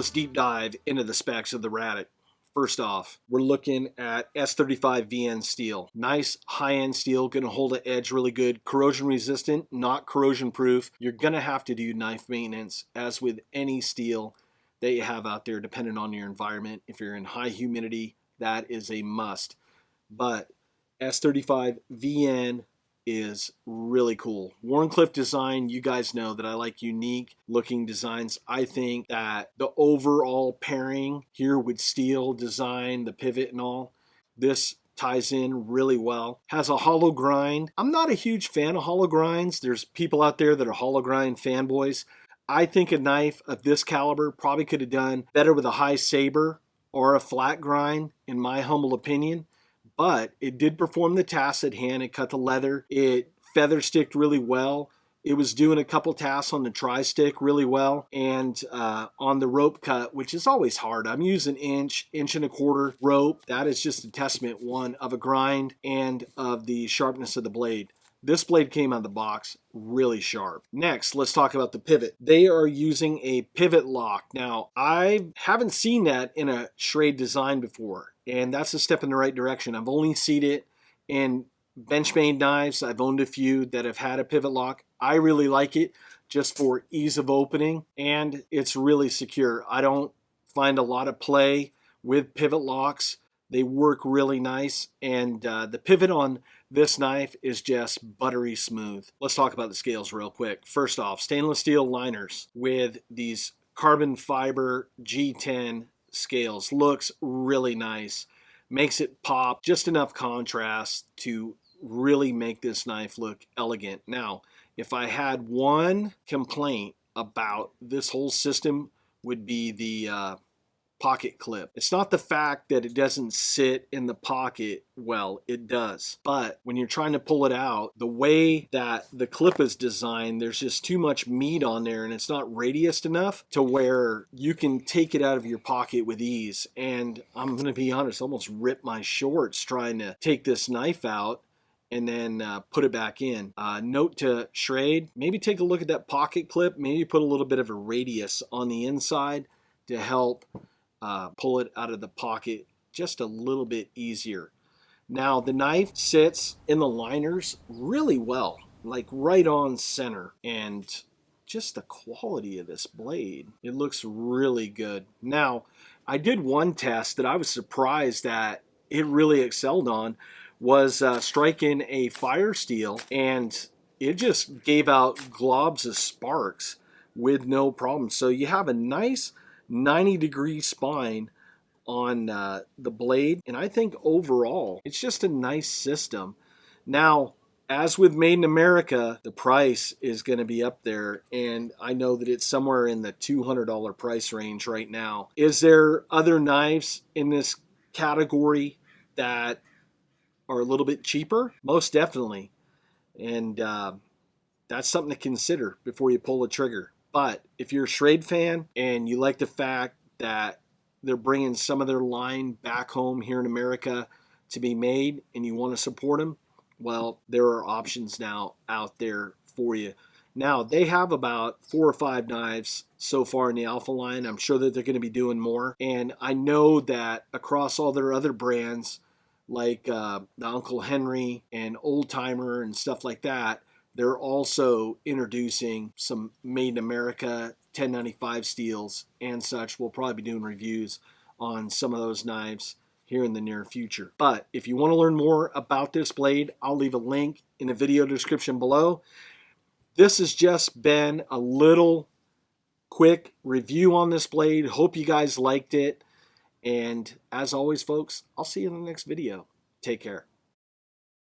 let's deep dive into the specs of the Radok. First off, we're looking at S35 VN steel. Nice high-end steel, going to hold an edge really good. Corrosion resistant, not corrosion proof. You're going to have to do knife maintenance, as with any steel that you have out there, depending on your environment. If you're in high humidity, that is a must. But S35 VN is really cool. Wharncliffe design, you guys know that I like unique looking designs. I think that the overall pairing here with steel design, the pivot and all, this ties in really well. Has a hollow grind. I'm not a huge fan of hollow grinds. There's people out there that are hollow grind fanboys. I think a knife of this caliber probably could have done better with a high saber or a flat grind, in my humble opinion. But it did perform the task at hand. It cut the leather. It feather sticked really well. It was doing a couple tasks on the tri-stick really well. And on the rope cut, which is always hard. I'm using inch and a quarter rope. That is just a testament, one, of a grind and of the sharpness of the blade. This blade came out of the box really sharp. Next, let's talk about the pivot. They are using a pivot lock. Now, I haven't seen that in a Schrade design before, and that's a step in the right direction. I've only seen it in Benchmade knives. I've owned a few that have had a pivot lock. I really like it just for ease of opening, and it's really secure. I don't find a lot of play with pivot locks. They work really nice, and the pivot on this knife is just buttery smooth. Let's talk about the scales real quick. First off, stainless steel liners with these carbon fiber G10 scales. Looks really nice. Makes it pop. Just enough contrast to really make this knife look elegant. Now, if I had one complaint about this whole system, would be the pocket clip. It's not the fact that it doesn't sit in the pocket well, it does. But when you're trying to pull it out, the way that the clip is designed, there's just too much meat on there, and it's not radiused enough to where you can take it out of your pocket with ease. And I'm going to be honest, almost ripped my shorts trying to take this knife out and then put it back in. Note to Schrade, maybe take a look at that pocket clip, maybe put a little bit of a radius on the inside to help pull it out of the pocket just a little bit easier. Now, the knife sits in the liners really well, like right on center, and just the quality of this blade, it looks really good. Now, I did one test that I was surprised that it really excelled on, was striking a fire steel, and it just gave out globs of sparks with no problem. So you have a nice 90-degree spine on the blade, and I think overall it's just a nice system. Now, as with Made in America, the price is going to be up there, and I know that it's somewhere in the $200 price range right now. Is there other knives in this category that are a little bit cheaper? Most definitely, and that's something to consider before you pull the trigger. But if you're a Schrade fan and you like the fact that they're bringing some of their line back home here in America to be made, and you want to support them, well, there are options now out there for you. Now, they have about 4 or 5 knives so far in the Alpha line. I'm sure that they're going to be doing more. And I know that across all their other brands, like the Uncle Henry and Old Timer and stuff like that, they're also introducing some Made in America 1095 steels and such. We'll probably be doing reviews on some of those knives here in the near future. But if you want to learn more about this blade, I'll leave a link in the video description below. This has just been a little quick review on this blade. Hope you guys liked it. And as always, folks, I'll see you in the next video. Take care.